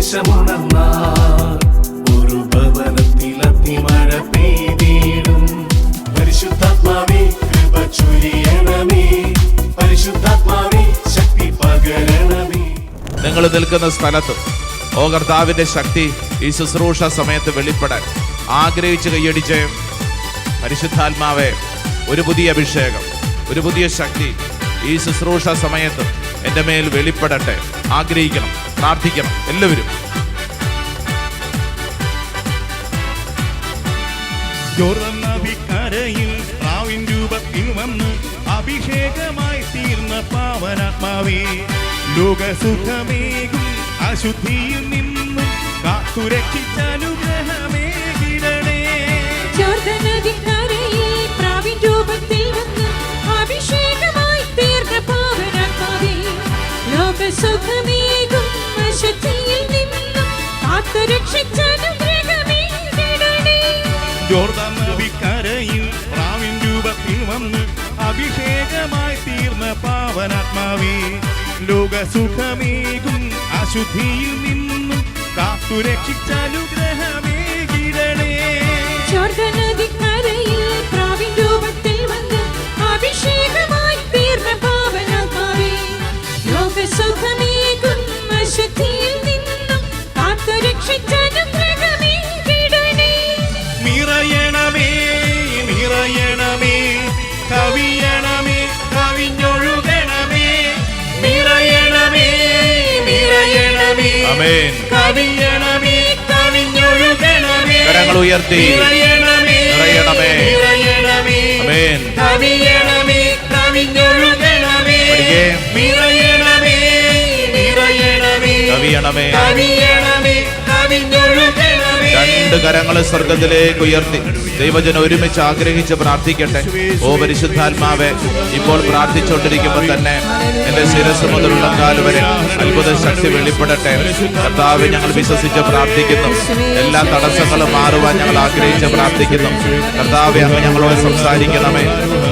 ഉന്മേഷമുണർന്നാൽ ഒരു ഭവനത്തിൽ അഗ്നിമഴ പെയ്തിടും. പരിശുദ്ധാത്മാവേ കൃപ ചൊരിയണമേ, പരിശുദ്ധാത്മാവേ ശക്തി പകരണമേ. നിങ്ങൾ നിൽക്കുന്ന സ്ഥലത്ത് ഓ കർത്താവിന്റെ ശക്തി ഈ ശുശ്രൂഷ സമയത്ത് വെളിപ്പെടാൻ ആഗ്രഹിച്ച് കൈയടിച്ച് പരിശുദ്ധാത്മാവേ, ഒരു പുതിയ അഭിഷേകം, ഒരു പുതിയ ശക്തി ഈ ശുശ്രൂഷ സമയത്ത് എൻ്റെ മേൽ വെളിപ്പെടട്ടെ. ആഗ്രഹിക്കണം, പ്രാർത്ഥിക്കണം എല്ലാവരും. യോർദാൻ നദിക്കരയിൽ പ്രാവിൻ രൂപത്തിൽ വന്ന് അഭിഷേകമായി തീർന്ന പാവനാത്മാവേ, ലോകസുഖമേകും അശുദ്ധിയിൽ നിന്നും കാത്തുരക്ഷിച്ച അനുഗ്രഹമേകിടണേ. യോർദാൻ നദിക്കരയിൽ പ്രാവിൻ രൂപത്തിൽ വന്ന് അഭിഷേകമായി തീർന്ന പാവനാത്മാവേ, ലോകസുഖമേകും അശുദ്ധിയിൽ നിന്നും കാത്തുരക്ഷിച്ച അനുഗ്രഹമേകിടണേ. യോർദാൻ നദിക്കരയിൽ പ്രാവിൻ രൂപത്തിൽ വന്ന് അഭിഷേകമായി തീർന്ന പാവനാത്മാവേ, ലോകസുഖമേകും അശുദ്ധിയിൽ നിന്നും കാത്തുരക്ഷിച്ച അനുഗ്രഹമേകിടണേ. യോർദാൻ നദിക്കരയിൽ പ്രാവിൻ രൂപത്തിൽ വന്ന് അഭിഷേകമായി തീർന്ന പാവനാത്മാവേ, ലോകസുഖമേകും അശുദ്ധിയിൽ നിന്നും കാത്തുരക്ഷിച്ച അനുഗ്രഹമേകിടണേ. നിറയണമേ നിറയണമേ, കവിയണമേ കവിഞ്ഞൊഴുകണമേ. നിറയണമേ നിറയണമേ, ആമേൻ. കവിയണമേ കവിഞ്ഞൊഴുകണമേ. കരങ്ങൾ ഉയർത്തി നിറയണമേ നിറയണമേ. നിറയണമേ, ആമേൻ. കവിയണമേ കവിഞ്ഞൊഴുകണമേ. പഠിക്കേ. നിറയണമേ നിറയണമേ, കവിയണമേ. കവിയണമേ കവിഞ്ഞൊഴുകണമേ. രണ്ട് കരങ്ങൾ സ്വർഗത്തിലേക്ക് ഉയർത്തി ദൈവജനം ഒരുമിച്ച് ആഗ്രഹിച്ച് പ്രാർത്ഥിക്കട്ടെ. ഓ പരിശുദ്ധാത്മാവേ, ഇപ്പോൾ പ്രാർത്ഥിച്ചുകൊണ്ടിരിക്കുമ്പോൾ തന്നെ എന്റെ ശിരസ് മുതലുള്ള കാല് വരെ അത്ഭുത ശക്തി വെളിപ്പെടട്ടെ. കർത്താവേ, ഞങ്ങൾ വിശ്വസിച്ച് പ്രാർത്ഥിക്കുന്നു. എല്ലാ തടസ്സങ്ങളും മാറുവാൻ ഞങ്ങൾ ആഗ്രഹിച്ച് പ്രാർത്ഥിക്കുന്നു. കർത്താവേ, അങ്ങ് ഞങ്ങളോട് സംസാരിക്കണമേ.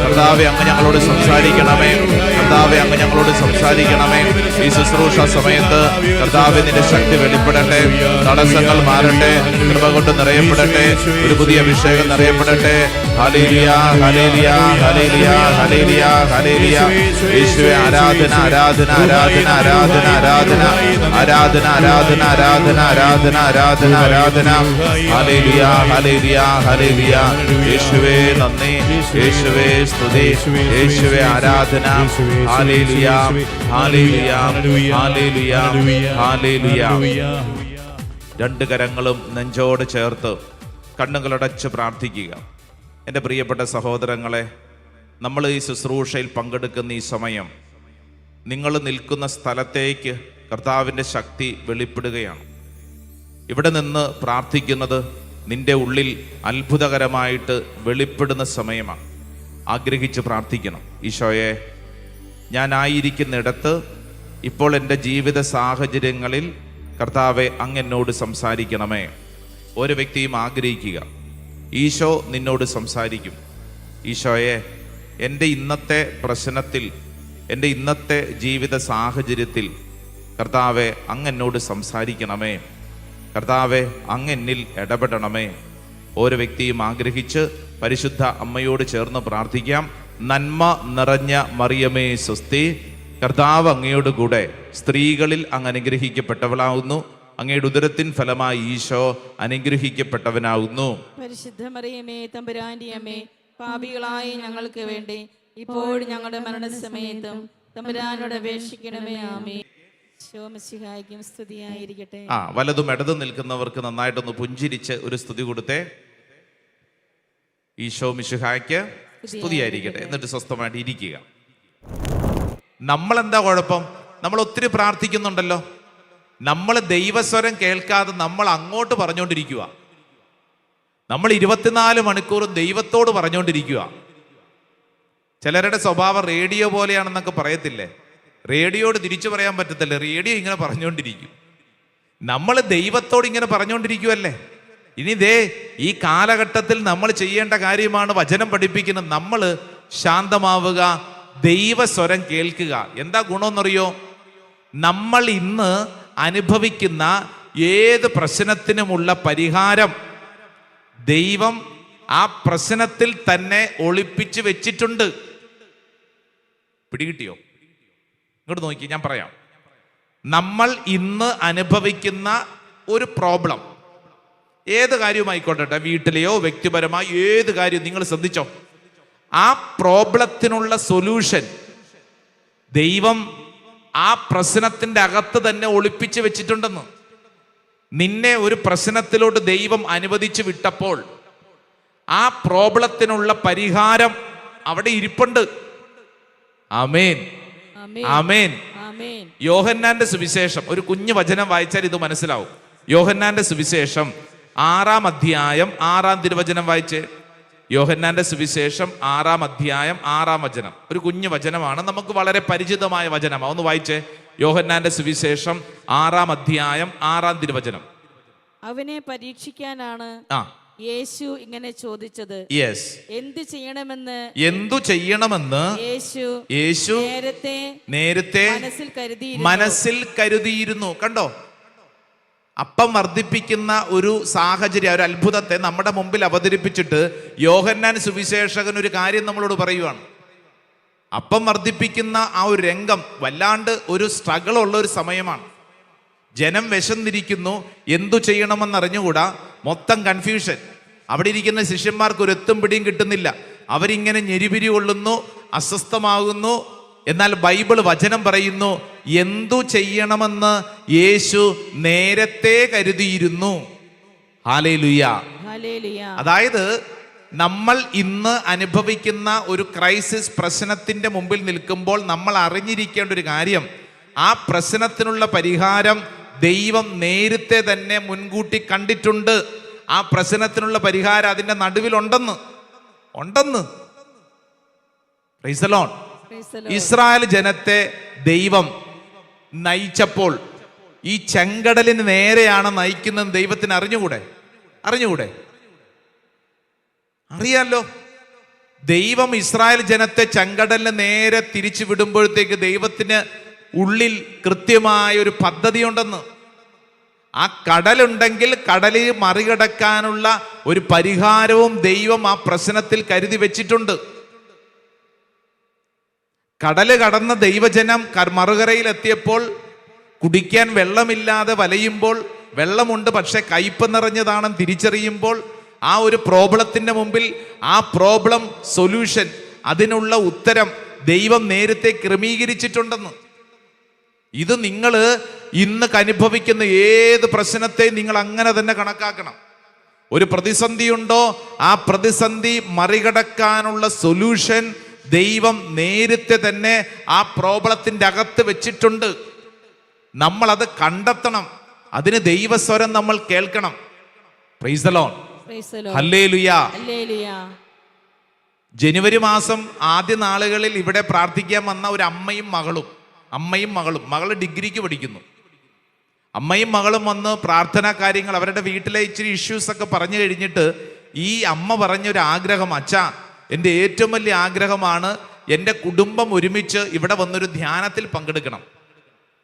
കർത്താവേ, അങ്ങ് ഞങ്ങളോട് സംസാരിക്കണമേ. കർത്താവേ, അങ്ങ് ഞങ്ങളോട് സംസാരിക്കണമേ. ഈ ശുശ്രൂഷ സമയത്ത് കർത്താവേ, നിന്റെ ശക്തി വെളിപ്പെടട്ടെ. തടസ്സങ്ങൾ മാറട്ടെ. കൃപ കൊണ്ട് നിറയപ്പെടട്ടെ. ഒരു പുതിയ അഭിഷേകം നിറയപ്പെടട്ടെ. Hallelujah hallelujah hallelujah hallelujah hallelujah. യേശുവേ, ആരാധന ആരാധന ആരാധന ആരാധന ആരാധന ആരാധന ആരാധന ആരാധന ആരാധന ആരാധന ആരാധന. Hallelujah hallelujah hallelujah. യേശുവേ നന്ദി, യേശുവേ സ്തുതി, യേശുവേ ആരാധന. Hallelujah hallelujah hallelujah hallelujah. രണ്ട് കരങ്ങളും നെഞ്ചോട് ചേർത്ത് കണ്ണുകളടച്ച് പ്രാർത്ഥിക്കുക. എൻ്റെ പ്രിയപ്പെട്ട സഹോദരങ്ങളെ, നമ്മൾ ഈ ശുശ്രൂഷയിൽ പങ്കെടുക്കുന്ന ഈ സമയം നിങ്ങൾ നിൽക്കുന്ന സ്ഥലത്തേക്ക് കർത്താവിൻ്റെ ശക്തി വെളിപ്പെടുകയാണ്. ഇവിടെ നിന്ന് പ്രാർത്ഥിക്കുന്നത് നിൻ്റെ ഉള്ളിൽ അത്ഭുതകരമായിട്ട് വെളിപ്പെടുന്ന സമയമാണ്. ആഗ്രഹിച്ച് പ്രാർത്ഥിക്കണം. ഈശോയെ, ഞാനായിരിക്കുന്നിടത്ത് ഇപ്പോൾ എൻ്റെ ജീവിത സാഹചര്യങ്ങളിൽ കർത്താവെ, അങ്ങ് എന്നോട് സംസാരിക്കണമേ. ഒരു വ്യക്തിയും ആഗ്രഹിക്കുക, ഈശോ നിന്നോട് സംസാരിക്കും. ഈശോയെ, എൻ്റെ ഇന്നത്തെ പ്രശ്നത്തിൽ, എൻ്റെ ഇന്നത്തെ ജീവിത സാഹചര്യത്തിൽ കർത്താവെ, അങ്ങ് എന്നോട് സംസാരിക്കണമേ. കർത്താവെ, അങ്ങ് എന്നിൽ ഇടപെടണമേ. ഓരോ വ്യക്തിയും ആഗ്രഹിച്ച് പരിശുദ്ധ അമ്മയോട് ചേർന്ന് പ്രാർത്ഥിക്കാം. നന്മ നിറഞ്ഞ മറിയമേ സ്വസ്തി, കർത്താവ് അങ്ങയോട് കൂടെ സ്ത്രീകളിൽ അങ്ങ് അനുഗ്രഹിക്കപ്പെട്ടവളാവുന്നു. അങ്ങയുടെ ഉദരത്തിൻ ഫലമായി ഈശോ അനുഗ്രഹിക്കപ്പെട്ടവനാവുന്നു. പരിശുദ്ധ മറിയമേ, തമ്പുരാന്റെ അമ്മേ, പാപികളായ ഞങ്ങൾക്ക് വേണ്ടി ഇപ്പോഴും ഞങ്ങളുടെ മരണസമയത്തും തമ്പുരാനോട് അപേക്ഷിക്കണമേ. ആമേൻ. ശോമസിഹായിക്കും സ്തുതിയായിരിക്കട്ടെ. വലതും ഇടതും നിൽക്കുന്നവർക്ക് നന്നായിട്ടൊന്ന് പുഞ്ചിരിച്ച് ഒരു സ്തുതി കൊടുത്തേ. ഈശോ മിശിഹായ്ക്ക് സ്തുതിയായിരിക്കട്ടെ. എന്നിട്ട് സ്വസ്ഥമായിട്ട് ഇരിക്കുക. നമ്മളെന്താ കുഴപ്പം? നമ്മൾ ഒത്തിരി പ്രാർത്ഥിക്കുന്നുണ്ടല്ലോ. നമ്മൾ ദൈവസ്വരം കേൾക്കാതെ നമ്മൾ അങ്ങോട്ട് പറഞ്ഞുകൊണ്ടിരിക്കുക. നമ്മൾ 24 മണിക്കൂറും ദൈവത്തോട് പറഞ്ഞുകൊണ്ടിരിക്കുക. ചിലരുടെ സ്വഭാവം റേഡിയോ പോലെയാണെന്നൊക്കെ പറയത്തില്ലേ? റേഡിയോട് തിരിച്ചു പറയാൻ പറ്റത്തില്ല. റേഡിയോ ഇങ്ങനെ പറഞ്ഞുകൊണ്ടിരിക്കും. നമ്മൾ ദൈവത്തോട് ഇങ്ങനെ പറഞ്ഞുകൊണ്ടിരിക്കുവല്ലേ. ഇനി ദേ ഈ കാലഘട്ടത്തിൽ നമ്മൾ ചെയ്യേണ്ട കാര്യമാണ് വചനം പഠിപ്പിക്കുന്നത്. നമ്മൾ ശാന്തമാവുക, ദൈവസ്വരം കേൾക്കുക. എന്താ ഗുണമെന്നറിയോ? നമ്മൾ ഇന്ന് അനുഭവിക്കുന്ന ഏത് പ്രശ്നത്തിനുമുള്ള പരിഹാരം ദൈവം ആ പ്രശ്നത്തിൽ തന്നെ ഒളിപ്പിച്ചു വെച്ചിട്ടുണ്ട്. പിടികിട്ടിയോ? ഇങ്ങോട്ട് നോക്കി, ഞാൻ പറയാം. നമ്മൾ ഇന്ന് അനുഭവിക്കുന്ന ഒരു പ്രോബ്ലം, ഏത് കാര്യവുമായിക്കോട്ടെ, വീട്ടിലെയോ വ്യക്തിപരമായി ഏത് കാര്യം നിങ്ങൾ ശ്രദ്ധിച്ചോ, ആ പ്രോബ്ലത്തിനുള്ള സൊല്യൂഷൻ ദൈവം ആ പ്രശ്നത്തിന്റെ അകത്ത് തന്നെ ഒളിപ്പിച്ചു വെച്ചിട്ടുണ്ടെന്ന്. നിന്നെ ഒരു പ്രശ്നത്തിലോട്ട് ദൈവം അനുവദിച്ചു വിട്ടപ്പോൾ ആ പ്രോബ്ലത്തിനുള്ള പരിഹാരം അവിടെ ഇരിപ്പുണ്ട്. ആമേൻ, ആമേൻ. യോഹന്നാന്റെ സുവിശേഷം, ഒരു കുഞ്ഞു വചനം വായിച്ചാൽ ഇത് മനസ്സിലാവും. യോഹന്നാന്റെ സുവിശേഷം 6-ാം അധ്യായം 6-ാം തിരുവചനം വായിച്ചേ. യോഹന്നാന്റെ സുവിശേഷം 6-ാം അധ്യായം 6-ാം വചനം. ഒരു കുഞ്ഞു വചനമാണ്, നമുക്ക് വളരെ പരിചിതമായ വചനമാണ്. ഒന്ന് വായിച്ചേ. യോഹന്നാന്റെ സുവിശേഷം 6-ാം അധ്യായം 6-ാം തിരുവചനം. അവനെ പരീക്ഷിക്കാനാണ് യേശു ഇങ്ങനെ ചോദിച്ചത്. യെസ്. എന്തു ചെയ്യണമെന്ന് യേശു നേരത്തെ മനസ്സിൽ കരുതിയിരുന്നു. കണ്ടോ? അപ്പം വർദ്ധിപ്പിക്കുന്ന ഒരു സാഹചര്യം, ഒരു അത്ഭുതത്തെ നമ്മുടെ മുമ്പിൽ അവതരിപ്പിച്ചിട്ട് യോഹന്നാൻ സുവിശേഷകൻ ഒരു കാര്യം നമ്മളോട് പറയുവാണ്. അപ്പം വർദ്ധിപ്പിക്കുന്ന ആ ഒരു രംഗം വല്ലാണ്ട് ഒരു സ്ട്രഗിൾ ഉള്ള ഒരു സമയമാണ്. ജനം വിശന്നിരിക്കുന്നു, എന്തു ചെയ്യണമെന്നറിഞ്ഞുകൂടാ, മൊത്തം കൺഫ്യൂഷൻ. അവിടെ ഇരിക്കുന്ന ശിഷ്യന്മാർക്ക് ഒരു എത്തും പിടിയും കിട്ടുന്നില്ല. അവരിങ്ങനെ ഞെരിപിരി കൊള്ളുന്നു, അസ്വസ്ഥമാകുന്നു. എന്നാൽ ബൈബിൾ വചനം പറയുന്നു, എന്തു ചെയ്യണമെന്ന് യേശു നേരത്തെ കരുതിയിരുന്നു. ഹല്ലേലൂയ. അതായത് നമ്മൾ ഇന്ന് അനുഭവിക്കുന്ന ഒരു ക്രൈസിസ് പ്രശ്നത്തിന്റെ മുമ്പിൽ നിൽക്കുമ്പോൾ നമ്മൾ അറിഞ്ഞിരിക്കേണ്ട ഒരു കാര്യം, ആ പ്രശ്നത്തിനുള്ള പരിഹാരം ദൈവം നേരത്തെ തന്നെ മുൻകൂട്ടി കണ്ടിട്ടുണ്ട്. ആ പ്രശ്നത്തിനുള്ള പരിഹാരം അതിന്റെ നടുവിലുണ്ടെന്ന്. Praise the lord. ഇസ്രായേൽ ജനത്തെ ദൈവം നയിച്ചപ്പോൾ ഈ ചെങ്കടലിന് നേരെയാണ് നയിക്കുന്നത് ദൈവത്തിന് അറിഞ്ഞുകൂടെ? അറിയാലോ. ദൈവം ഇസ്രായേൽ ജനത്തെ ചെങ്കടലിന് നേരെ തിരിച്ചു വിടുമ്പോഴത്തേക്ക് ദൈവത്തിന് ഉള്ളിൽ കൃത്യമായ ഒരു പദ്ധതിയുണ്ടെന്ന്. ആ കടലുണ്ടെങ്കിൽ കടലിൽ മറികടക്കാനുള്ള ഒരു പരിഹാരവും ദൈവം ആ പ്രശ്നത്തിൽ കരുതി വെച്ചിട്ടുണ്ട്. കടല് കടന്ന ദൈവജനം മറുകരയിലെത്തിയപ്പോൾ കുടിക്കാൻ വെള്ളമില്ലാതെ വലയുമ്പോൾ, വെള്ളമുണ്ട് പക്ഷെ കയ്പ് നിറഞ്ഞതാണെന്ന് തിരിച്ചറിയുമ്പോൾ, ആ ഒരു പ്രോബ്ലത്തിന്റെ മുമ്പിൽ ആ പ്രോബ്ലം സൊല്യൂഷൻ, അതിനുള്ള ഉത്തരം ദൈവം നേരത്തെ ക്രമീകരിച്ചിട്ടുണ്ടെന്ന്. ഇത് നിങ്ങൾ ഇന്ന് അനുഭവിക്കുന്ന ഏത് പ്രശ്നത്തെയും നിങ്ങൾ അങ്ങനെ തന്നെ കണക്കാക്കണം. ഒരു പ്രതിസന്ധി ഉണ്ടോ, ആ പ്രതിസന്ധി മറികടക്കാനുള്ള സൊല്യൂഷൻ ദൈവം നേരത്തെ തന്നെ ആ പ്രോബ്ലത്തിന്റെ അകത്ത് വെച്ചിട്ടുണ്ട്. നമ്മൾ അത് കണ്ടെത്തണം. അതിന് ദൈവസ്വരം നമ്മൾ കേൾക്കണം. Price the Lord. ഹല്ലേലൂയ. ജനുവരി മാസം ആദ്യ നാളുകളിൽ ഇവിടെ പ്രാർത്ഥിക്കാൻ വന്ന ഒരു അമ്മയും മകളും. മകള് ഡിഗ്രിക്ക് പഠിക്കുന്നു. അമ്മയും മകളും വന്ന് പ്രാർത്ഥനാ കാര്യങ്ങൾ, അവരുടെ വീട്ടിലെ ഇച്ചിരി ഇഷ്യൂസ് ഒക്കെ പറഞ്ഞു കഴിഞ്ഞിട്ട് ഈ അമ്മ പറഞ്ഞൊരു ആഗ്രഹം, അച്ഛാ എൻ്റെ ഏറ്റവും വലിയ ആഗ്രഹമാണ് എൻ്റെ കുടുംബം ഒരുമിച്ച് ഇവിടെ വന്നൊരു ധ്യാനത്തിൽ പങ്കെടുക്കണം.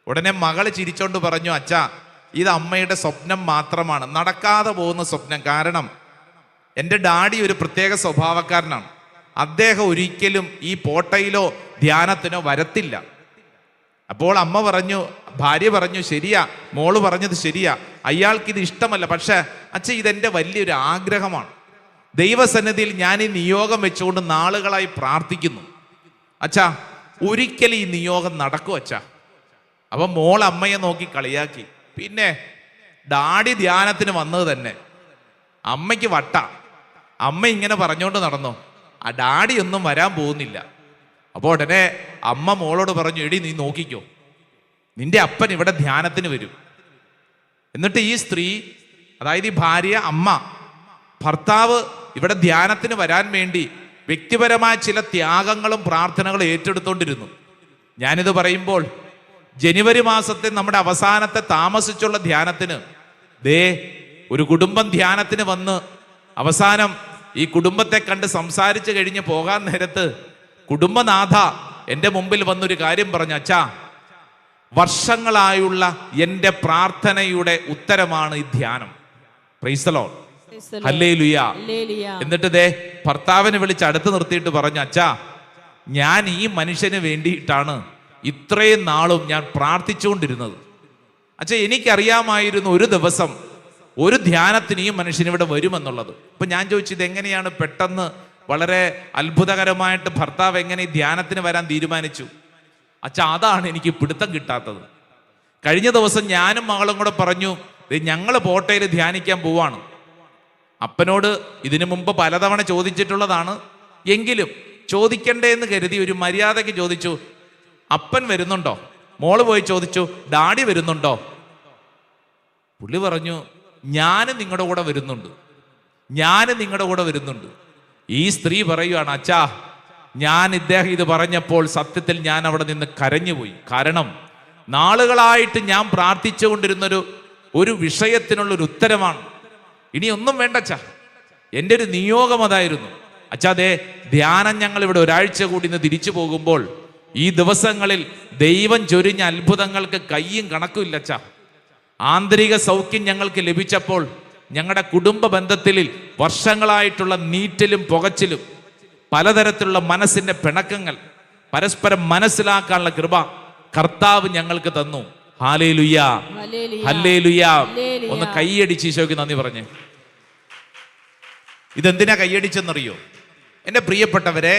ഉടനെ മകള് ചിരിച്ചോണ്ട് പറഞ്ഞു, അച്ഛാ ഇത് അമ്മയുടെ സ്വപ്നം മാത്രമാണ്, നടക്കാതെ പോകുന്ന സ്വപ്നം. കാരണം എൻ്റെ ഡാഡി ഒരു പ്രത്യേക സ്വഭാവക്കാരനാണ്. അദ്ദേഹം ഒരിക്കലും ഈ പോട്ടയിലോ ധ്യാനത്തിനോ വരത്തില്ല. അപ്പോൾ അമ്മ പറഞ്ഞു, ഭാര്യ പറഞ്ഞു, ശരിയാ, മോള് പറഞ്ഞത് ശരിയാ, അയാൾക്കിത് ഇഷ്ടമല്ല. പക്ഷെ അച്ഛൻ ഇതെൻ്റെ വലിയൊരു ആഗ്രഹമാണ്. ദൈവസന്നിധിയിൽ ഞാൻ ഈ നിയോഗം വെച്ചുകൊണ്ട് നാളുകളായി പ്രാർത്ഥിക്കുന്നു. അച്ഛാ ഒരിക്കലും ഈ നിയോഗം നടക്കും അച്ഛാ. അപ്പൊ മോൾ അമ്മയെ നോക്കി കളിയാക്കി. പിന്നെ ഡാഡി ധ്യാനത്തിന് വന്നത് തന്നെ അമ്മയ്ക്ക് വട്ട. അമ്മ ഇങ്ങനെ പറഞ്ഞുകൊണ്ട് നടന്നു, ആ ഡാഡി ഒന്നും വരാൻ പോകുന്നില്ല. അപ്പോൾ ഉടനെ അമ്മ മോളോട് പറഞ്ഞു, എടി നീ നോക്കിക്കോ, നിന്റെ അപ്പൻ ഇവിടെ ധ്യാനത്തിന് വരും. എന്നിട്ട് ഈ സ്ത്രീ, അതായത് ഈ ഭാര്യ, അമ്മ, ഭർത്താവ് ഇവിടെ ധ്യാനത്തിന് വരാൻ വേണ്ടി വ്യക്തിപരമായ ചില ത്യാഗങ്ങളും പ്രാർത്ഥനകളും ഏറ്റെടുത്തോണ്ടിരുന്നു. ഞാനിത് പറയുമ്പോൾ ജനുവരി മാസത്തെ നമ്മുടെ അവസാനത്തെ താമസിച്ചുള്ള ധ്യാനത്തിന് ഒരു കുടുംബം ധ്യാനത്തിന് വന്ന് അവസാനം ഈ കുടുംബത്തെ കണ്ട് സംസാരിച്ച് കഴിഞ്ഞ് പോകാൻ നേരത്ത് കുടുംബനാഥ എൻ്റെ മുമ്പിൽ വന്നൊരു കാര്യം പറഞ്ഞു, അച്ഛാ വർഷങ്ങളായുള്ള എൻ്റെ പ്രാർത്ഥനയുടെ ഉത്തരമാണ് ഈ ധ്യാനം. Price the Lord. ഹല്ലേലൂയ. എന്നിട്ട് ദേ ഭർത്താവിനെ വിളിച്ച് അടുത്ത് നിർത്തിയിട്ട് പറഞ്ഞു, അച്ഛാ, ഞാൻ ഈ മനുഷ്യന് വേണ്ടിയിട്ടാണ് ഇത്രയും നാളും ഞാൻ പ്രാർത്ഥിച്ചുകൊണ്ടിരുന്നത്. അച്ഛാ, എനിക്കറിയാമായിരുന്നു ഒരു ദിവസം ഒരു ധ്യാനത്തിന് ഈ മനുഷ്യൻ ഇവിടെ വരുമെന്നുള്ളത്. ഇപ്പൊ ഞാൻ ചോദിച്ചു, ഇതെങ്ങനെയാണ് പെട്ടെന്ന് വളരെ അത്ഭുതകരമായിട്ട് ഭർത്താവ് എങ്ങനെ ഈ ധ്യാനത്തിന് വരാൻ തീരുമാനിച്ചു? അച്ഛാ, അതാണ് എനിക്ക് പിടുത്തം കിട്ടാത്തത്. കഴിഞ്ഞ ദിവസം ഞാനും മകളും കൂടെ പറഞ്ഞു, ഞങ്ങൾ പോട്ടയിൽ ധ്യാനിക്കാൻ പോവാണ്. അപ്പനോട് ഇതിനു മുമ്പ് പലതവണ ചോദിച്ചിട്ടുള്ളതാണ്, എങ്കിലും ചോദിക്കണ്ടേ എന്ന് കരുതി ഒരു മര്യാദയ്ക്ക് ചോദിച്ചു, അപ്പൻ വരുന്നുണ്ടോ? മോള് പോയി ചോദിച്ചു, ഡാഡി വരുന്നുണ്ടോ? പുള്ളി പറഞ്ഞു, ഞാനും നിങ്ങളുടെ കൂടെ വരുന്നുണ്ട്, ഞാനും നിങ്ങളുടെ കൂടെ വരുന്നുണ്ട്. ഈ സ്ത്രീ പറയുകയാണ്, അച്ഛാ, ഞാൻ ഇദ്ദേഹം ഇത് പറഞ്ഞപ്പോൾ സത്യത്തിൽ ഞാൻ അവിടെ നിന്ന് കരഞ്ഞുപോയി. കാരണം നാളുകളായിട്ട് ഞാൻ പ്രാർത്ഥിച്ചുകൊണ്ടിരുന്നൊരു വിഷയത്തിനുള്ളൊരു ഉത്തരമാണ്. ഇനി ഒന്നും വേണ്ട അച്ഛാ, എൻ്റെ ഒരു നിയോഗം അതായിരുന്നു. അച്ഛാ, അതെ, ധ്യാനം ഞങ്ങൾ ഇവിടെ ഒരാഴ്ച കൂടി ഇന്ന് തിരിച്ചു പോകുമ്പോൾ ഈ ദിവസങ്ങളിൽ ദൈവം ചൊരിഞ്ഞ അത്ഭുതങ്ങൾക്ക് കയ്യും കണക്കുമില്ല അച്ഛാ. ആന്തരിക സൗഖ്യം ഞങ്ങൾക്ക് ലഭിച്ചപ്പോൾ ഞങ്ങളുടെ കുടുംബ ബന്ധത്തിൽ വർഷങ്ങളായിട്ടുള്ള നീറ്റലും പുകച്ചിലും പലതരത്തിലുള്ള മനസ്സിന്റെ പിണക്കങ്ങൾ പരസ്പരം മനസ്സിലാക്കാനുള്ള കൃപ കർത്താവ് ഞങ്ങൾക്ക് തന്നു. Hallelujah, hallelujah. ഒന്ന് കൈയടിച്ച് ഈശോയ്ക്ക് നന്ദി പറഞ്ഞേ. ഇതെന്തിനാ കൈയടിച്ചെന്നറിയോ? എൻ്റെ പ്രിയപ്പെട്ടവരെ,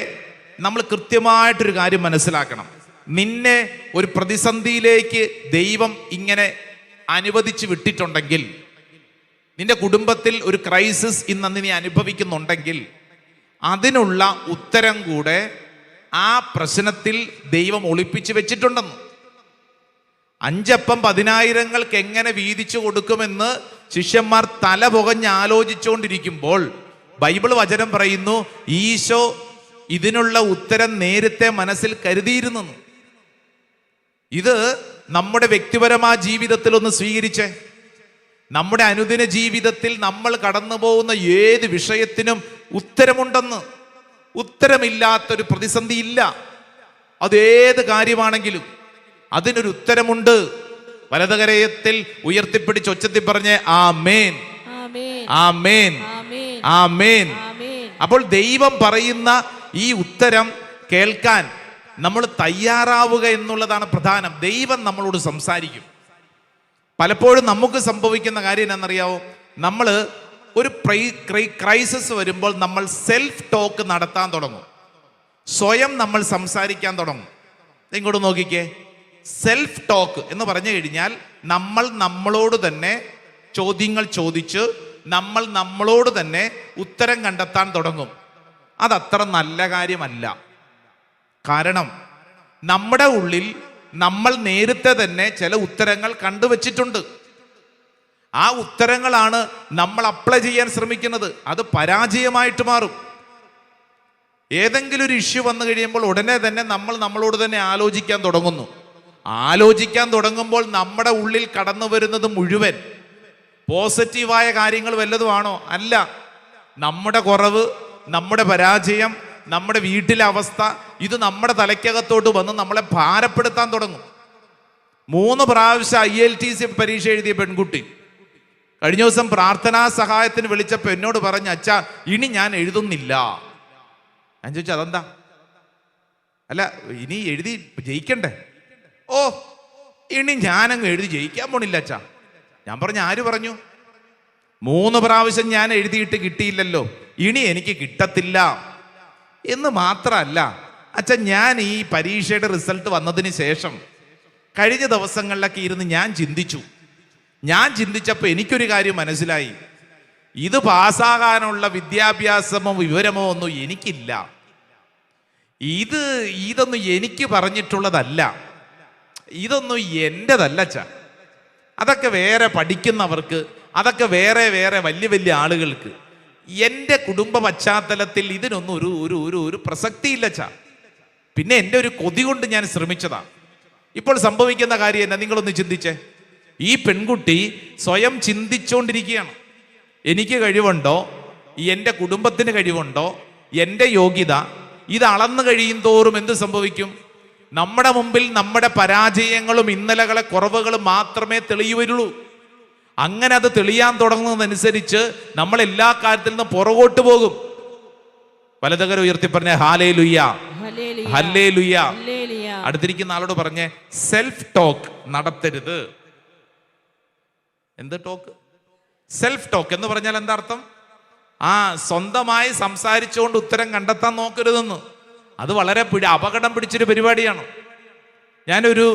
നമ്മൾ കൃത്യമായിട്ടൊരു കാര്യം മനസ്സിലാക്കണം. നിന്നെ ഒരു പ്രതിസന്ധിയിലേക്ക് ദൈവം ഇങ്ങനെ അനുവദിച്ച് വിട്ടിട്ടുണ്ടെങ്കിൽ, നിന്റെ കുടുംബത്തിൽ ഒരു ക്രൈസിസ് ഇന്ന് നീ അനുഭവിക്കുന്നുണ്ടെങ്കിൽ, അതിനുള്ള ഉത്തരം കൂടെ ആ പ്രശ്നത്തിൽ ദൈവം ഒളിപ്പിച്ച് വെച്ചിട്ടുണ്ടെന്ന്. 5 അപ്പം 10,000 എങ്ങനെ വീതിച്ചു കൊടുക്കുമെന്ന് ശിഷ്യന്മാർ തല പുകഞ്ഞ് ആലോചിച്ചുകൊണ്ടിരിക്കുമ്പോൾ ബൈബിൾ വചനം പറയുന്നു, ഈശോ ഇതിനുള്ള ഉത്തരം നേരത്തെ മനസ്സിൽ കരുതിയിരുന്നു. ഇത് നമ്മുടെ വ്യക്തിപരമായ ജീവിതത്തിൽ ഒന്ന് സ്വീകരിച്ചേ. നമ്മുടെ അനുദിന ജീവിതത്തിൽ നമ്മൾ കടന്നു പോകുന്ന ഏത് വിഷയത്തിനും ഉത്തരമുണ്ടെന്ന്. ഉത്തരമില്ലാത്തൊരു പ്രതിസന്ധി ഇല്ല. അതേത് കാര്യമാണെങ്കിലും അതിനൊരു ഉത്തരമുണ്ട്. വലതുകരത്തിൽ ഉയർത്തിപ്പിടിച്ച് ഒച്ചത്തിൽ പറഞ്ഞ് ആമേൻ, ആമേൻ, ആമേൻ. അപ്പോൾ ദൈവം പറയുന്ന ഈ ഉത്തരം കേൾക്കാൻ നമ്മൾ തയ്യാറാവുക എന്നുള്ളതാണ് പ്രധാനം. ദൈവം നമ്മളോട് സംസാരിക്കും. പലപ്പോഴും നമുക്ക് സംഭവിക്കുന്ന കാര്യം എന്താണെന്നറിയാവോ? നമ്മൾ ഒരു ക്രൈസിസ് വരുമ്പോൾ നമ്മൾ സെൽഫ് ടോക്ക് നടത്താൻ തുടങ്ങും. സ്വയം നമ്മൾ സംസാരിക്കാൻ തുടങ്ങും. ഇങ്ങോട്ട് നോക്കിക്കേ. സെൽഫ് ടോക്ക് എന്ന് പറഞ്ഞു കഴിഞ്ഞാൽ നമ്മൾ നമ്മളോട് തന്നെ ചോദ്യങ്ങൾ ചോദിച്ച് നമ്മൾ നമ്മളോട് തന്നെ ഉത്തരം കണ്ടെത്താൻ തുടങ്ങും. അതത്ര നല്ല കാര്യമല്ല. കാരണം നമ്മുടെ ഉള്ളിൽ നമ്മൾ നേരത്തെ തന്നെ ചില ഉത്തരങ്ങൾ കണ്ടുവച്ചിട്ടുണ്ട്. ആ ഉത്തരങ്ങളാണ് നമ്മൾ അപ്ലൈ ചെയ്യാൻ ശ്രമിക്കുന്നത്. അത് പരാജയമായിട്ട് മാറും. ഏതെങ്കിലും ഒരു ഇഷ്യൂ വന്നു കഴിയുമ്പോൾ ഉടനെ തന്നെ നമ്മൾ നമ്മളോട് തന്നെ ആലോചിക്കാൻ തുടങ്ങുന്നു. ആലോചിക്കാൻ തുടങ്ങുമ്പോൾ നമ്മുടെ ഉള്ളിൽ കടന്നു വരുന്നത് മുഴുവൻ പോസിറ്റീവായ കാര്യങ്ങൾ വല്ലതുമാണോ? അല്ല. നമ്മുടെ കുറവ്, നമ്മുടെ പരാജയം, നമ്മുടെ വീട്ടിലെ അവസ്ഥ, ഇത് നമ്മുടെ തലയ്ക്കകത്തോട്ട് വന്ന് നമ്മളെ ഭാരപ്പെടുത്താൻ തുടങ്ങും. 3 പ്രാവശ്യം IELTS പരീക്ഷ എഴുതിയ പെൺകുട്ടി കഴിഞ്ഞ ദിവസം പ്രാർത്ഥനാ സഹായത്തിന് വിളിച്ചപ്പോൾ എന്നോട് പറഞ്ഞു, അച്ഛാ, ഇനി ഞാൻ എഴുതുന്നില്ല. ഞാൻ ചോദിച്ചു, അതെന്താ? അല്ല, ഇനി എഴുതി ജയിക്കണ്ടേ? ഓ, ഇനി ഞാനങ്ങ് എഴുതി ജയിക്കാൻ പോണില്ല അച്ഛാ. ഞാൻ പറഞ്ഞു, ആര് പറഞ്ഞു? 3 പ്രാവശ്യം ഞാൻ എഴുതിയിട്ട് കിട്ടിയില്ലല്ലോ, ഇനി എനിക്ക് കിട്ടത്തില്ല എന്ന് മാത്രമല്ല അച്ഛാ, ഞാൻ ഈ പരീക്ഷയുടെ റിസൾട്ട് വന്നതിന് ശേഷം കഴിഞ്ഞ ദിവസങ്ങളിലൊക്കെ ഇരുന്ന് ഞാൻ ചിന്തിച്ചപ്പോൾ എനിക്കൊരു കാര്യം മനസ്സിലായി. ഇത് പാസ്സാകാനുള്ള വിദ്യാഭ്യാസമോ വിവരമോ ഒന്നും എനിക്കില്ല. ഇതൊന്നും എനിക്ക് പറഞ്ഞിട്ടുള്ളതല്ല. ഇതൊന്നും എൻ്റെതല്ല അച്ഛാ. അതൊക്കെ വേറെ പഠിക്കുന്നവർക്ക്, അതൊക്കെ വേറെ വലിയ വലിയ ആളുകൾക്ക്. എൻ്റെ കുടുംബ പശ്ചാത്തലത്തിൽ ഇതിനൊന്നും ഒരു പ്രസക്തിയില്ല അച്ഛാ. പിന്നെ എൻ്റെ ഒരു കൊതി കൊണ്ട് ഞാൻ ശ്രമിച്ചതാ. ഇപ്പോൾ സംഭവിക്കുന്ന കാര്യം എന്നാ? നിങ്ങളൊന്ന് ചിന്തിച്ചേ. ഈ പെൺകുട്ടി സ്വയം ചിന്തിച്ചുകൊണ്ടിരിക്കുകയാണ്, എനിക്ക് കഴിവുണ്ടോ, എൻ്റെ കുടുംബത്തിന് കഴിവുണ്ടോ, എൻ്റെ യോഗ്യത. ഇത് അളന്നു കഴിയും തോറും എന്ത് സംഭവിക്കും? നമ്മുടെ മുമ്പിൽ നമ്മുടെ പരാജയങ്ങളും ഇന്നലകളെ കുറവുകളും മാത്രമേ തെളിയുവരുള്ളൂ. അങ്ങനെ അത് തെളിയാൻ തുടങ്ങുന്നതനുസരിച്ച് നമ്മൾ എല്ലാ കാര്യത്തിൽ നിന്നും പുറകോട്ട് പോകും. വലതുകരം ഉയർത്തി പറഞ്ഞ ഹാലേലുയ്യ, ഹല്ലേലൂയ. അടുത്തിരിക്കുന്ന ആളോട് പറഞ്ഞേ, സെൽഫ് ടോക്ക് നടത്തരുത്. എന്ത് ടോക്ക്? സെൽഫ് ടോക്ക് എന്ന് പറഞ്ഞാൽ എന്താ അർത്ഥം? സ്വന്തമായി സംസാരിച്ചുകൊണ്ട് ഉത്തരം കണ്ടെത്താൻ നോക്കരുതെന്ന്. അത് വളരെ അപകടം പിടിച്ചൊരു പരിപാടിയാണ്. ഞാനൊരു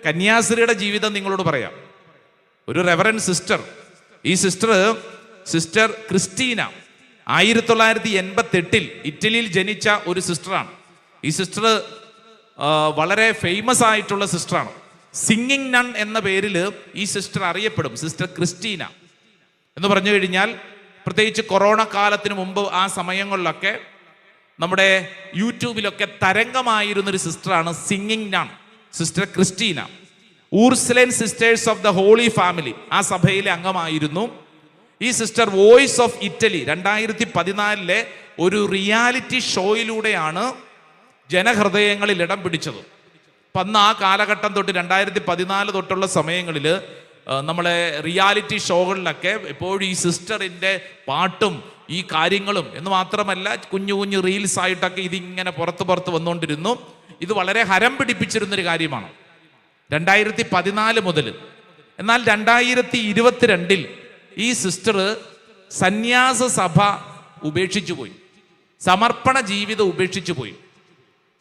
കന്യാസ്ത്രീയുടെ ജീവിതം നിങ്ങളോട് പറയാം. ഒരു റെവറൻഡ് സിസ്റ്റർ, ഈ സിസ്റ്റർ ക്രിസ്റ്റീന 1988 ഇറ്റലിയിൽ ജനിച്ച ഒരു സിസ്റ്ററാണ്. ഈ സിസ്റ്റർ വളരെ ഫേമസ് ആയിട്ടുള്ള സിസ്റ്ററാണ്. സിംഗിങ് നൺ എന്ന പേരിൽ ഈ സിസ്റ്റർ അറിയപ്പെടും. സിസ്റ്റർ ക്രിസ്റ്റീന എന്ന് പറഞ്ഞു കഴിഞ്ഞാൽ, പ്രത്യേകിച്ച് കൊറോണ കാലത്തിന് മുമ്പ് ആ സമയങ്ങളിലൊക്കെ നമ്മുടെ യൂട്യൂബിലൊക്കെ തരംഗമായിരുന്നൊരു സിസ്റ്ററാണ് singing nun, sister Christina. Ursuline sisters of the holy family, ആ സഭയിലെ അംഗമായിരുന്നു. ഈ സിസ്റ്റർ വോയിസ് ഓഫ് ഇറ്റലി 2014 ഒരു റിയാലിറ്റി ഷോയിലൂടെയാണ് ജനഹൃദയങ്ങളിൽ ഇടം പിടിച്ചത്. അപ്പം അന്ന് ആ കാലഘട്ടം തൊട്ട് 2014 തൊട്ടുള്ള സമയങ്ങളിൽ നമ്മളെ റിയാലിറ്റി ഷോകളിലൊക്കെ എപ്പോഴും ഈ സിസ്റ്ററിൻ്റെ പാട്ടും ഈ കാര്യങ്ങളും എന്ന് മാത്രമല്ല കുഞ്ഞു കുഞ്ഞു റീൽസ് ആയിട്ടൊക്കെ ഇതിങ്ങനെ പുറത്ത് വന്നുകൊണ്ടിരുന്നു. ഇത് വളരെ ഹരം പിടിപ്പിച്ചിരുന്നൊരു കാര്യമാണ് 2014 മുതൽ. എന്നാൽ 2022 ഈ സിസ്റ്റർ സന്യാസ സഭ ഉപേക്ഷിച്ചു പോയി, സമർപ്പണ ജീവിതം ഉപേക്ഷിച്ചു പോയി.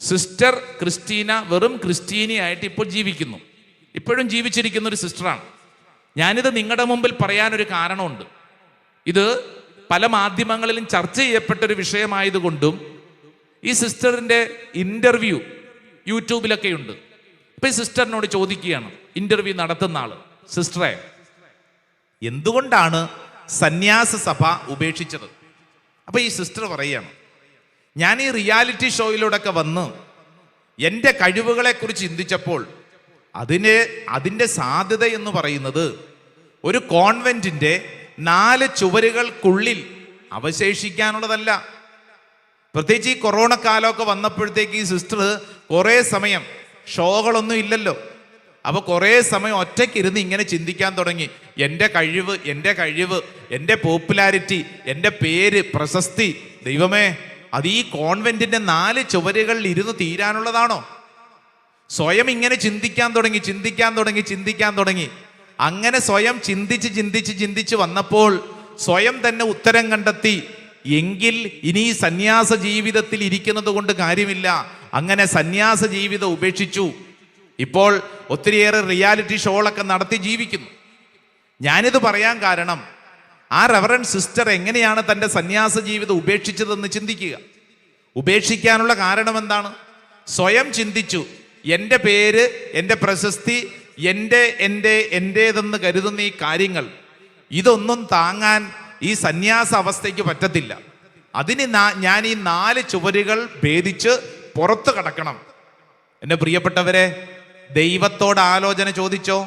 സിസ്റ്റർ ക്രിസ്റ്റീന വെറും ക്രിസ്റ്റീനയായിട്ട് ഇപ്പോൾ ജീവിക്കുന്നു, ഇപ്പോഴും ജീവിച്ചിരിക്കുന്ന ഒരു സിസ്റ്ററാണ്. ഞാനിത് നിങ്ങളുടെ മുമ്പിൽ പറയാനൊരു കാരണമുണ്ട്. ഇത് പല മാധ്യമങ്ങളിലും ചർച്ച ചെയ്യപ്പെട്ടൊരു വിഷയമായതുകൊണ്ടും ഈ സിസ്റ്ററിൻ്റെ ഇൻ്റർവ്യൂ യൂട്യൂബിലൊക്കെ ഉണ്ട്. ഇപ്പം ഈ സിസ്റ്ററിനോട് ചോദിക്കുകയാണ്, ഇൻ്റർവ്യൂ നടത്തുന്ന ആള്, സിസ്റ്ററെ എന്തുകൊണ്ടാണ് സന്യാസ സഭ ഉപേക്ഷിച്ചത്? അപ്പം ഈ സിസ്റ്റർ പറയുകയാണ്, ഞാൻ ഈ റിയാലിറ്റി ഷോയിലൂടെയൊക്കെ വന്ന് എൻ്റെ കഴിവുകളെക്കുറിച്ച് ചിന്തിച്ചപ്പോൾ അതിൻ്റെ സാധ്യത എന്ന് പറയുന്നത് ഒരു കോൺവെന്റിൻ്റെ 4 ചുവരുകൾക്കുള്ളിൽ അവശേഷിക്കാനുള്ളതല്ല. പ്രത്യേകിച്ച് ഈ കൊറോണ കാലമൊക്കെ വന്നപ്പോഴത്തേക്ക് ഈ സിസ്റ്റർ കുറേ സമയം, ഷോകളൊന്നും ഇല്ലല്ലോ, അപ്പോൾ കുറേ സമയം ഒറ്റയ്ക്കിരുന്ന് ഇങ്ങനെ ചിന്തിക്കാൻ തുടങ്ങി. എൻ്റെ കഴിവ്, എൻ്റെ പോപ്പുലാരിറ്റി, എൻ്റെ പേര്, പ്രശസ്തി, ദൈവമേ, അത് ഈ കോൺവെന്റിൻ്റെ 4 ചുവരുകളിൽ ഇരുന്ന് തീരാനുള്ളതാണോ? സ്വയം ഇങ്ങനെ ചിന്തിക്കാൻ തുടങ്ങി. അങ്ങനെ സ്വയം ചിന്തിച്ച് വന്നപ്പോൾ സ്വയം തന്നെ ഉത്തരം കണ്ടെത്തി, എങ്കിൽ ഇനി സന്യാസ ജീവിതത്തിൽ ഇരിക്കുന്നത് കൊണ്ട് കാര്യമില്ല. അങ്ങനെ സന്യാസ ജീവിതം ഉപേക്ഷിച്ചു. ഇപ്പോൾ ഒത്തിരിയേറെ റിയാലിറ്റി ഷോകളൊക്കെ നടത്തി ജീവിക്കുന്നു. ഞാനിത് പറയാൻ കാരണം, ആ റെവറൻഡ് സിസ്റ്റർ എങ്ങനെയാണ് തൻ്റെ സന്യാസ ജീവിതം ഉപേക്ഷിച്ചതെന്ന് ചിന്തിക്കുക. ഉപേക്ഷിക്കാനുള്ള കാരണം എന്താണ്? സ്വയം ചിന്തിച്ചു, എൻ്റെ പേര്, എൻ്റെ പ്രശസ്തി, എൻ്റേതെന്ന് കരുതുന്ന ഈ കാര്യങ്ങൾ, ഇതൊന്നും താങ്ങാൻ ഈ സന്യാസ അവസ്ഥയ്ക്ക് പറ്റത്തില്ല. അതിന് ഞാൻ ഈ 4 ചുവരുകൾ ഭേദിച്ച് പുറത്ത് കടക്കണം. എൻ്റെ പ്രിയപ്പെട്ടവരെ, ദൈവത്തോട് ആലോചന ചോദിച്ചോ?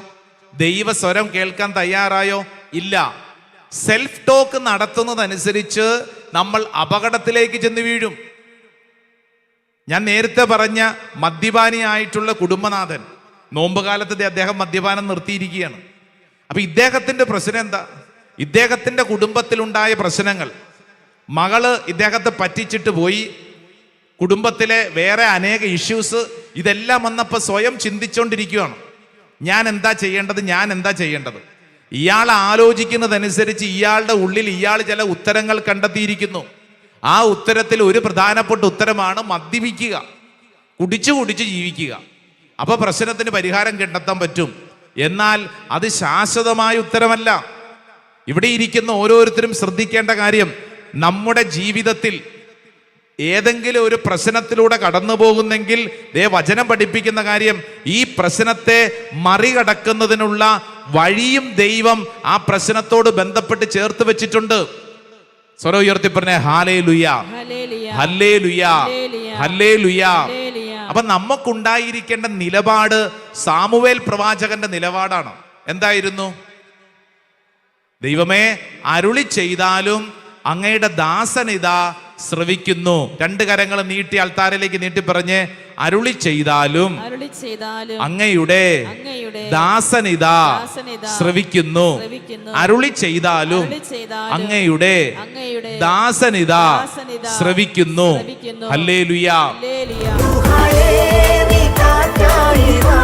ദൈവസ്വരം കേൾക്കാൻ തയ്യാറായോ? ഇല്ല. സെൽഫ് ടോക്ക് നടത്തുന്നതനുസരിച്ച് നമ്മൾ അപകടത്തിലേക്ക് ചെന്ന് വീഴും. ഞാൻ നേരത്തെ പറഞ്ഞ മദ്യപാനിയായിട്ടുള്ള കുടുംബനാഥൻ, നോമ്പുകാലത്ത് അദ്ദേഹം മദ്യപാനം നിർത്തിയിരിക്കുകയാണ്. അപ്പൊ ഇദ്ദേഹത്തിന്റെ പ്രശ്നം എന്താ? ഇദ്ദേഹത്തിന്റെ കുടുംബത്തിലുണ്ടായ പ്രശ്നങ്ങൾ, മകള് ഇദ്ദേഹത്തെ പറ്റിച്ചിട്ട് പോയി, കുടുംബത്തിലെ വേറെ അനേക ഇഷ്യൂസ്, ഇതെല്ലാം വന്നപ്പോൾ സ്വയം ചിന്തിച്ചുകൊണ്ടിരിക്കുകയാണ്, ഞാൻ എന്താ ചെയ്യേണ്ടത്. ഇയാൾ ആലോചിക്കുന്നതനുസരിച്ച് ഇയാളുടെ ഉള്ളിൽ ഇയാൾ ചില ഉത്തരങ്ങൾ കണ്ടെത്തിയിരിക്കുന്നു. ആ ഉത്തരത്തിൽ ഒരു പ്രധാനപ്പെട്ട ഉത്തരമാണ് മദ്യപിക്കുക, കുടിച്ചു ജീവിക്കുക. അപ്പൊ പ്രശ്നത്തിന് പരിഹാരം കണ്ടെത്താൻ പറ്റും. എന്നാൽ അത് ശാശ്വതമായ ഉത്തരമല്ല. ഇവിടെ ഇരിക്കുന്ന ഓരോരുത്തരും ശ്രദ്ധിക്കേണ്ട കാര്യം, നമ്മുടെ ജീവിതത്തിൽ ഏതെങ്കിലും ഒരു പ്രശ്നത്തിലൂടെ കടന്നു പോകുന്നെങ്കിൽ വചനം പഠിപ്പിക്കുന്ന കാര്യം, ഈ പ്രശ്നത്തെ മറികടക്കുന്നതിനുള്ള വഴിയും ദൈവം ആ പ്രശ്നത്തോട് ബന്ധപ്പെട്ട് ചേർത്ത് വെച്ചിട്ടുണ്ട്. സ്വരം ഉയർത്തി പറഞ്ഞേ, ഹല്ലേലൂയ, ഹല്ലേലൂയ, ഹല്ലേലൂയ. അപ്പൊ നമുക്കുണ്ടായിരിക്കേണ്ട നിലപാട് സാമുവേൽ പ്രവാചകന്റെ നിലപാടാണ്. എന്തായിരുന്നു? ദൈവമേ, അരുളി ചെയ്താലും അങ്ങയുടെ ദാസനിതാ ശ്രവിക്കുന്നു. രണ്ട് കരങ്ങൾ നീട്ടി അൾത്താരയിലേക്ക് നീട്ടി പറഞ്ഞ് അരുളി ചെയ്താലും അങ്ങയുടെ ദാസനിതാ ശ്രവിക്കുന്നു. അരുളി ചെയ്താലും അങ്ങയുടെ ദാസനിതാ ശ്രവിക്കുന്നു. ഹല്ലേലൂയ. ൂഹായേ നീ കാറ്റായി വാ